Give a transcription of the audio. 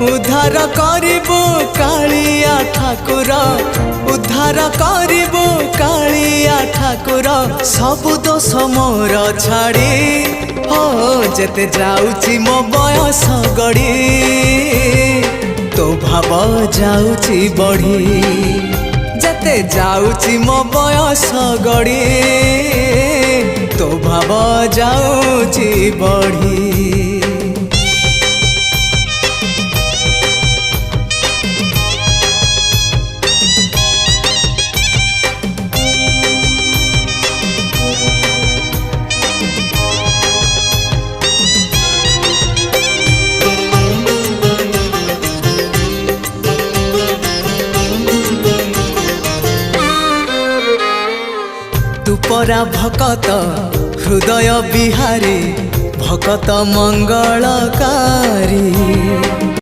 उद्धार करिबो कालिया ठाकुर उद्धार करिबो कालिया ठाकुर सबु दोष मोर छाड़ी हो जेते जाउची मो बयस गड़ी तो भाव जाउची बढ़ी जेते जाउची मो बयस गड़ी तो भाव जाउची बढ़ी। तू परा भकत हृदय बिहारी भकत मंगलकारी।